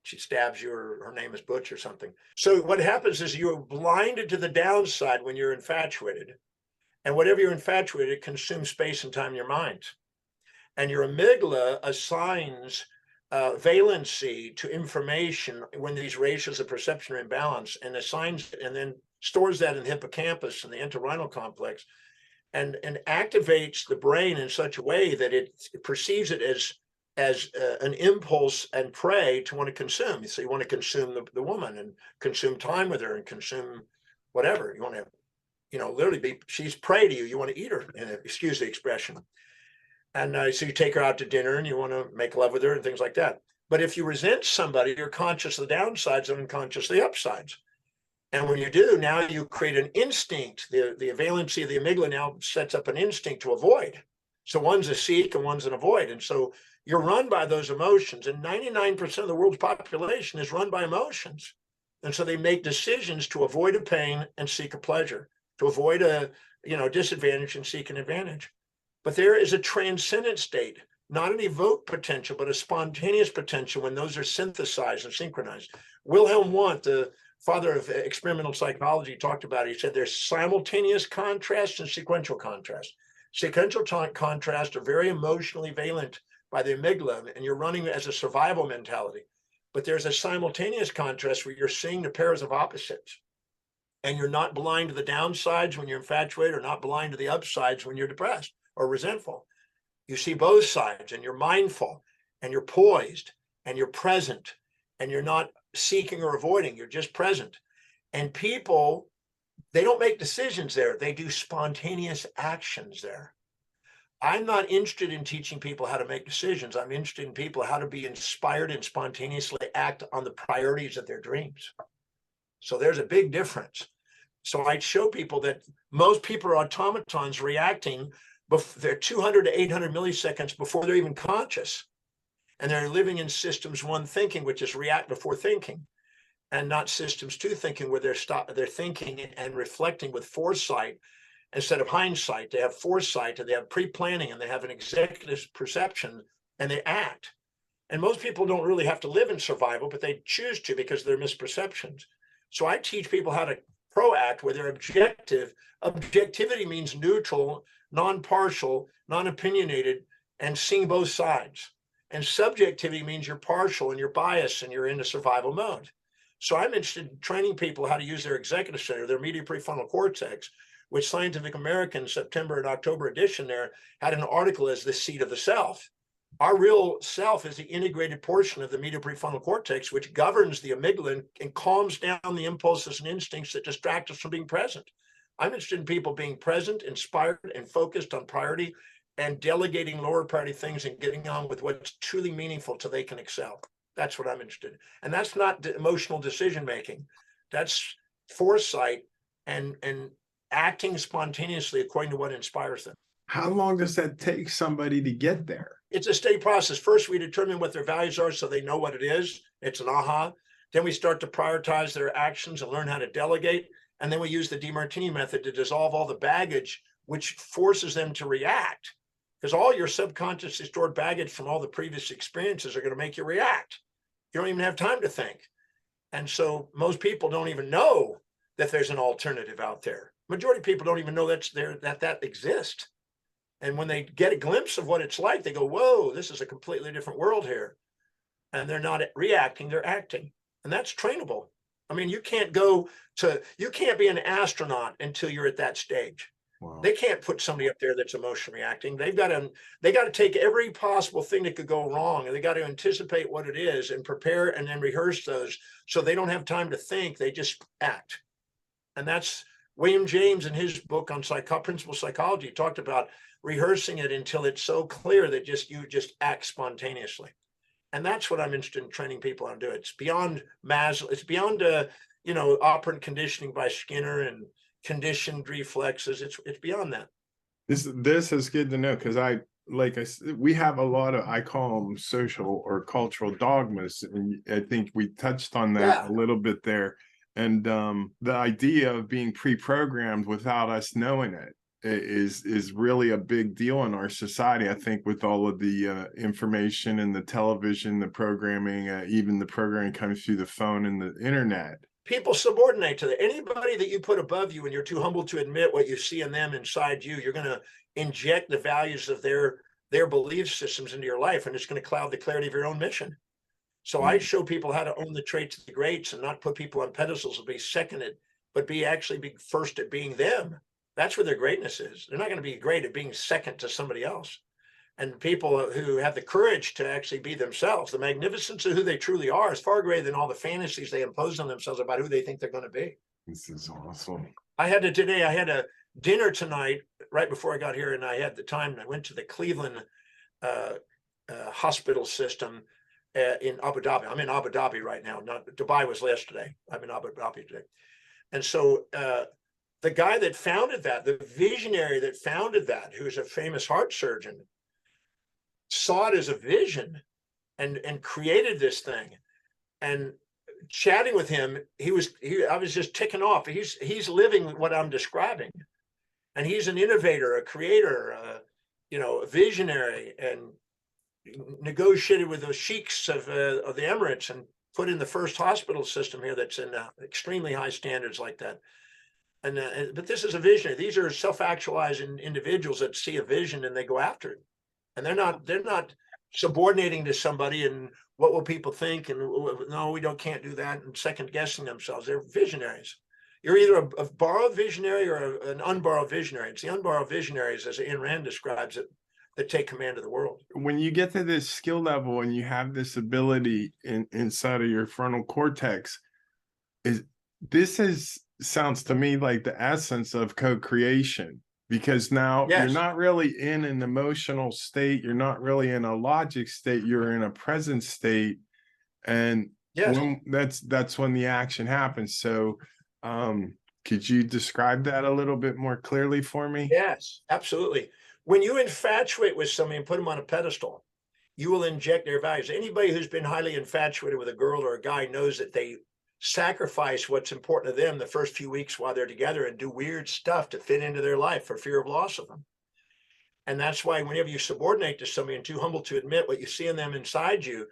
she stabs you or her name is Butch or something. So what happens is you're blinded to the downside when you're infatuated. And whatever you're infatuated, it consumes space and time in your mind. And your amygdala assigns valency to information when these ratios of perception are in balance, and assigns and then stores that in the hippocampus and the entorhinal complex, and activates the brain in such a way that it perceives it as an impulse and prey to want to consume. So you want to consume the woman and consume time with her and consume whatever. You want to, literally she's prey to you. You want to eat her, and excuse the expression. And so you take her out to dinner and you want to make love with her and things like that. But if you resent somebody, you're conscious of the downsides and unconscious of the upsides. And when you do, now you create an instinct. The valency of the amygdala now sets up an instinct to avoid. So one's a seek and one's an avoid. And so you're run by those emotions. And 99% of the world's population is run by emotions. And so they make decisions to avoid a pain and seek a pleasure, to avoid a disadvantage and seek an advantage. But there is a transcendent state, not an evoked potential, but a spontaneous potential when those are synthesized and synchronized. Wilhelm Wundt, the father of experimental psychology, talked about it. He said there's simultaneous contrast and sequential contrast. Sequential contrast are very emotionally valent by the amygdala, and you're running as a survival mentality. But there's a simultaneous contrast where you're seeing the pairs of opposites, and you're not blind to the downsides when you're infatuated, or not blind to the upsides when you're depressed or resentful. You see both sides, and you're mindful, and you're poised, and you're present, and you're not seeking or avoiding, you're just present. And people, they don't make decisions there, they do spontaneous actions there. I'm not interested in teaching people how to make decisions. I'm interested in people how to be inspired and spontaneously act on the priorities of their dreams. So there's a big difference. So I'd show people that most people are automatons reacting, they're 200 to 800 milliseconds before they're even conscious. And they're living in systems 1 thinking, which is react before thinking, and not systems 2 thinking, where they're thinking and reflecting with foresight instead of hindsight. They have foresight, and they have pre-planning, and they have an executive perception, and they act. And most people don't really have to live in survival, but they choose to because of their misperceptions. So I teach people how to proact where they're objective. Objectivity means neutral, non-partial, non-opinionated, and seeing both sides. And subjectivity means you're partial and you're biased and you're in a survival mode. So I'm interested in training people how to use their executive center, their medial prefrontal cortex, which Scientific American September and October edition there had an article as the seat of the self. Our real self is the integrated portion of the medial prefrontal cortex, which governs the amygdala and calms down the impulses and instincts that distract us from being present. I'm interested in people being present, inspired, and focused on priority, and delegating lower priority things and getting on with what's truly meaningful so they can excel. That's what I'm interested in. And that's not emotional decision making. That's foresight and acting spontaneously according to what inspires them. How long does that take somebody to get there? It's a steady process. First, we determine what their values are so they know what it is. It's an aha. Then we start to prioritize their actions and learn how to delegate. And then we use the Demartini method to dissolve all the baggage, which forces them to react. Because all your subconsciously stored baggage from all the previous experiences are going to make you react. You don't even have time to think. And so most people don't even know that there's an alternative out there. Majority of people don't even know that's there, that exists. And when they get a glimpse of what it's like, they go, whoa, this is a completely different world here. And they're not reacting, they're acting. And that's trainable. I mean, you can't be an astronaut until you're at that stage. Wow. They can't put somebody up there that's emotionally reacting. They got to take every possible thing that could go wrong, and they got to anticipate what it is and prepare and then rehearse those, so they don't have time to think, they just act. And that's William James in his book on principal psychology talked about rehearsing it until it's so clear that you just act spontaneously. And that's what I'm interested in training people how to do. It's beyond Maslow. It's beyond operant conditioning by Skinner and conditioned reflexes. It's beyond that. This is good to know, because we have a lot of, I call them social or cultural dogmas, and I think we touched on that a little bit there. And the idea of being pre-programmed without us knowing it is really a big deal in our society. I think with all of the information and the television, the programming, even the programming comes through the phone and the internet. People subordinate to that. Anybody that you put above you and you're too humble to admit what you see in them inside you, you're going to inject the values of their belief systems into your life, and it's going to cloud the clarity of your own mission. So I show people how to own the traits of the greats and not put people on pedestals and be seconded, but be first at being them. That's where their greatness is. They're not going to be great at being second to somebody else. And people who have the courage to actually be themselves, the magnificence of who they truly are, is far greater than all the fantasies they impose on themselves about who they think they're going to be. This is awesome. I had a dinner tonight right before I got here, and I had the time. I went to the Cleveland hospital system in Abu Dhabi. I'm in Abu Dhabi right now. Dubai was yesterday. I'm in Abu Dhabi today. And so the guy that founded that, the visionary that founded that, who's a famous heart surgeon, saw it as a vision and created this thing. And chatting with him, I was just ticking off. He's living what I'm describing. And he's an innovator, a creator, a visionary, and negotiated with the sheiks of the Emirates and put in the first hospital system here that's in extremely high standards like that. And but this is a visionary. These are self-actualizing individuals that see a vision and they go after it. And they're not subordinating to somebody and what will people think, and no, we can't do that, and second guessing themselves. They're visionaries. You're either a borrowed visionary or an unborrowed visionary. It's the unborrowed visionaries, as Ayn Rand describes it, that take command of the world. When you get to this skill level and you have this ability inside of your frontal cortex, sounds to me like the essence of co-creation, because now Yes. You're not really in an emotional state, you're not really in a logic state, you're in a present state, and Yes. that's when the action happens. So could you describe that a little bit more clearly for me? Yes, absolutely. When you infatuate with somebody and put them on a pedestal, you will inject their values. Anybody who's been highly infatuated with a girl or a guy knows that they sacrifice what's important to them the first few weeks while they're together and do weird stuff to fit into their life for fear of loss of them. And that's why whenever you subordinate to somebody and too humble to admit what you see in them inside you,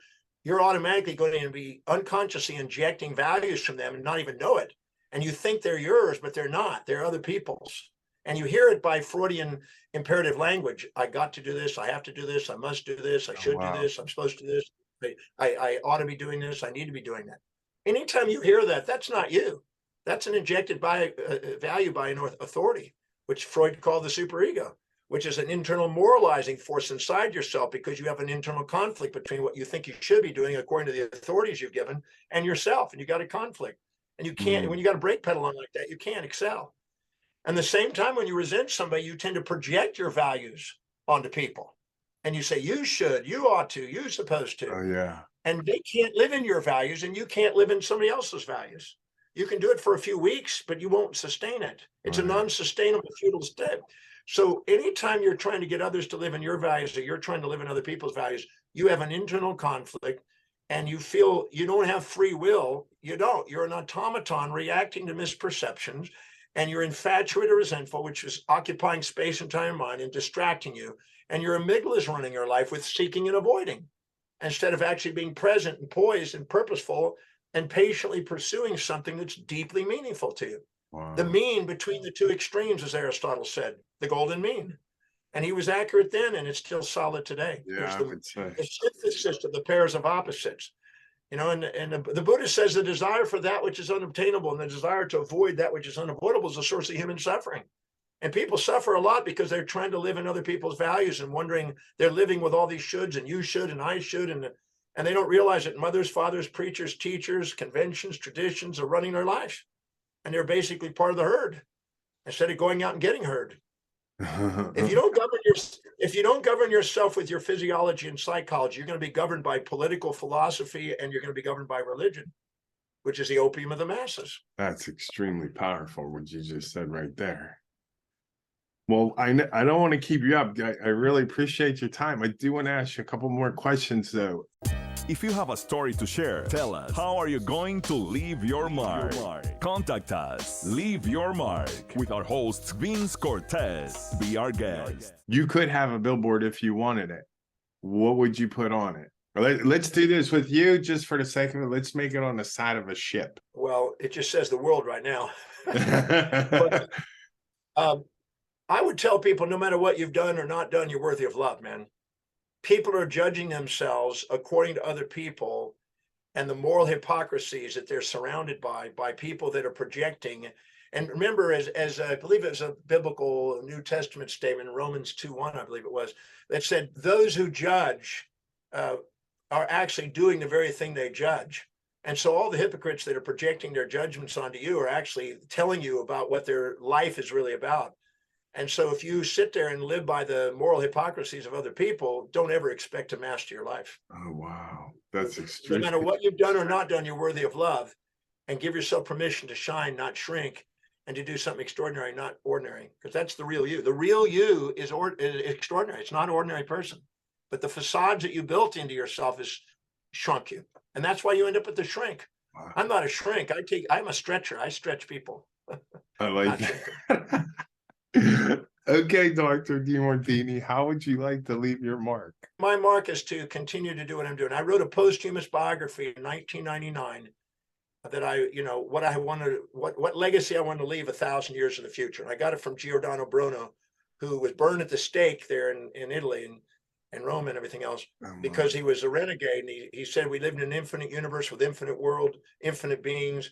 you're automatically going to be unconsciously injecting values from them and not even know it. And you think they're yours, but they're not. They're other people's. And you hear it by Freudian imperative language. I got to do this. I have to do this. I must do this. I should do this. I'm supposed to do this. I ought to be doing this. I need to be doing that. Anytime you hear that, that's not you. That's an injected value by an authority, which Freud called the superego, which is an internal moralizing force inside yourself because you have an internal conflict between what you think you should be doing according to the authorities you've given and yourself. And you got a conflict. And you can't, when you got a brake pedal on like that, you can't excel. And the same time, when you resent somebody, you tend to project your values onto people. And you say, you should, you ought to, you're supposed to. Oh, yeah. And they can't live in your values and you can't live in somebody else's values. You can do it for a few weeks, but you won't sustain it. It's a non-sustainable, futile step. So anytime you're trying to get others to live in your values or you're trying to live in other people's values, you have an internal conflict and you feel you don't have free will. You don't. You're an automaton reacting to misperceptions, and you're infatuated or resentful, which is occupying space and time in mind and distracting you. And your amygdala is running your life with seeking and avoiding, instead of actually being present and poised and purposeful and patiently pursuing something that's deeply meaningful to you. Wow. The mean between the two extremes, as Aristotle said, the golden mean. And he was accurate then, and it's still solid today. Yeah, I would say. The synthesis of the pairs of opposites. You know, and the Buddha says the desire for that which is unobtainable and the desire to avoid that which is unavoidable is the source of human suffering. And people suffer a lot because they're trying to live in other people's values and wondering they're living with all these shoulds and you should and I should. And they don't realize that mothers, fathers, preachers, teachers, conventions, traditions are running their lives. And they're basically part of the herd instead of going out and getting heard. If you don't govern yourself with your physiology and psychology, you're going to be governed by political philosophy and you're going to be governed by religion, which is the opium of the masses. That's extremely powerful, what you just said right there. Well, I don't want to keep you up. I really appreciate your time. I do want to ask you a couple more questions, though. If you have a story to share, tell us. How are you going to leave your mark? Contact us. Leave your mark with our host, Vince Cortese. Be our guest. You could have a billboard if you wanted it. What would you put on it? Let's do this with you just for the sake of it. Let's make it on the side of a ship. Well, it just says the world right now. But, I would tell people, no matter what you've done or not done, you're worthy of love, man. People are judging themselves according to other people and the moral hypocrisies that they're surrounded by people that are projecting. And remember, as I believe it was a biblical New Testament statement in Romans 2:1, I believe it was, that said, those who judge are actually doing the very thing they judge. And so all the hypocrites that are projecting their judgments onto you are actually telling you about what their life is really about. And so if you sit there and live by the moral hypocrisies of other people, don't ever expect to master your life. Oh, wow. That's extreme. No matter what you've done or not done, you're worthy of love. And give yourself permission to shine, not shrink, and to do something extraordinary, not ordinary, because that's the real you. The real you is extraordinary. It's not an ordinary person. But the facades that you built into yourself has shrunk you. And that's why you end up with the shrink. Wow. I'm not a shrink. I'm a stretcher. I stretch people. I like that. Okay, Dr. Demartini, how would you like to leave your mark? my mark is to continue to do what I'm doing. I wrote a posthumous biography in 1999 that what legacy I wanted to leave 1,000 years in the future. And I got it from Giordano Bruno, who was burned at the stake there in Italy and Rome and everything else, because he was a renegade. And he said we lived in an infinite universe with infinite world, infinite beings.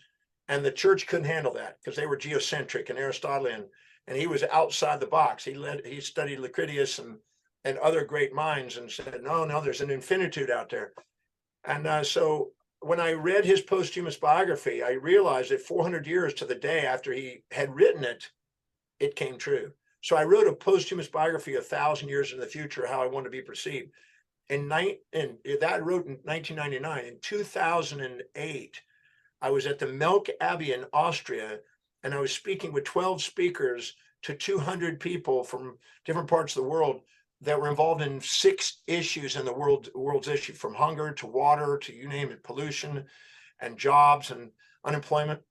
And the church couldn't handle that because they were geocentric and Aristotelian. And he was outside the box. He studied Lucretius and other great minds and said, no, there's an infinitude out there. And so when I read his posthumous biography, I realized that 400 years to the day after he had written it, it came true. So I wrote a posthumous biography 1,000 years in the future, how I want to be perceived. And that I wrote in 1999. In 2008, I was at the Melk Abbey in Austria, and I was speaking with 12 speakers to 200 people from different parts of the world that were involved in 6 issues in the world's issue, from hunger to water to, you name it, pollution and jobs and unemployment.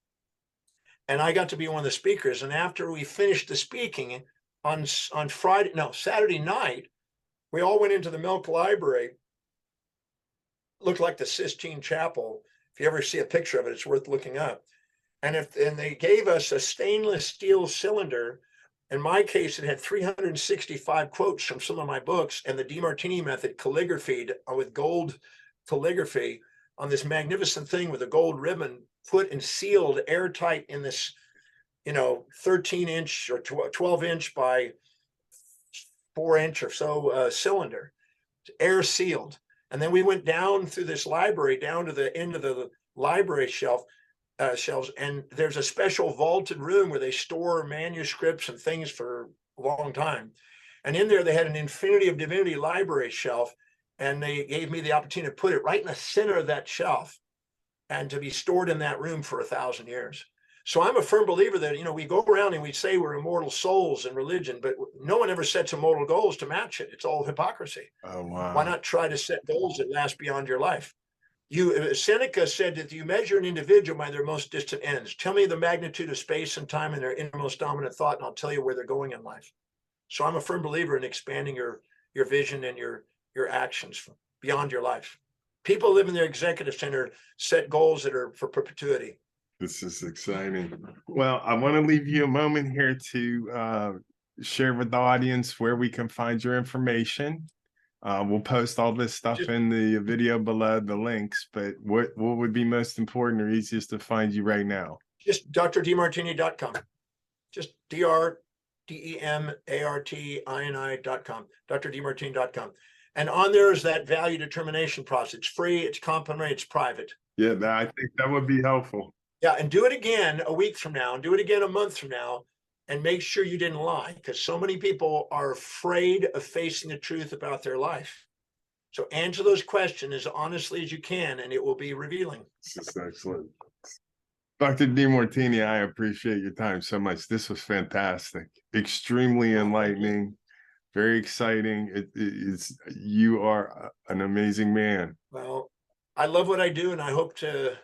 And I got to be one of the speakers. And after we finished the speaking on Saturday night, we all went into the Melk Library. Looked like the Sistine Chapel. If you ever see a picture of it, it's worth looking up. And they gave us a stainless steel cylinder. In my case, it had 365 quotes from some of my books and the Demartini method calligraphied with gold calligraphy on this magnificent thing with a gold ribbon put and sealed airtight in this, 13-inch or 12-inch by 4-inch or so cylinder, air sealed. And then we went down through this library, down to the end of the library shelves, and there's a special vaulted room where they store manuscripts and things for a long time. And in there, they had an Infinity of Divinity library shelf, and they gave me the opportunity to put it right in the center of that shelf and to be stored in that room for 1,000 years. So I'm a firm believer that, we go around and we say we're immortal souls in religion, but no one ever sets immortal goals to match it. It's all hypocrisy. Oh, wow. Why not try to set goals that last beyond your life? Seneca said that you measure an individual by their most distant ends. Tell me the magnitude of space and time and their innermost dominant thought, and I'll tell you where they're going in life. So I'm a firm believer in expanding your vision and your actions beyond your life. People live in their executive center, set goals that are for perpetuity. This is exciting. Well, I want to leave you a moment here to share with the audience where we can find your information. We'll post all this stuff in the video below, the links, but what would be most important or easiest to find you right now? Just drdemartini.com. Just DRDEMARTINI.com, drdemartini.com. And on there is that value determination process. It's free, it's complimentary, it's private. Yeah, I think that would be helpful. Yeah, and do it again a week from now, and do it again a month from now, and make sure you didn't lie, because so many people are afraid of facing the truth about their life. So answer those questions as honestly as you can, and it will be revealing. This is excellent. Dr. Demartini, I appreciate your time so much. This was fantastic, extremely enlightening, very exciting. You are an amazing man. Well, I love what I do, and I hope to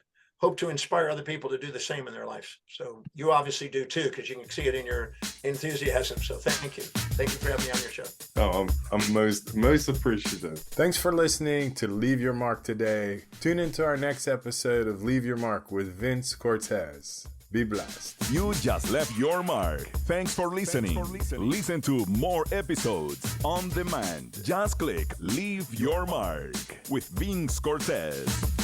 inspire other people to do the same in their lives. So you obviously do too, because you can see it in your enthusiasm. So thank you. Thank you for having me on your show. Oh, I'm most appreciative. Thanks for listening to Leave Your Mark today. Tune into our next episode of Leave Your Mark with Vince Cortese. Be blessed. You just left your mark. Thanks for listening. Listen to more episodes on demand. Just click Leave Your Mark with Vince Cortese.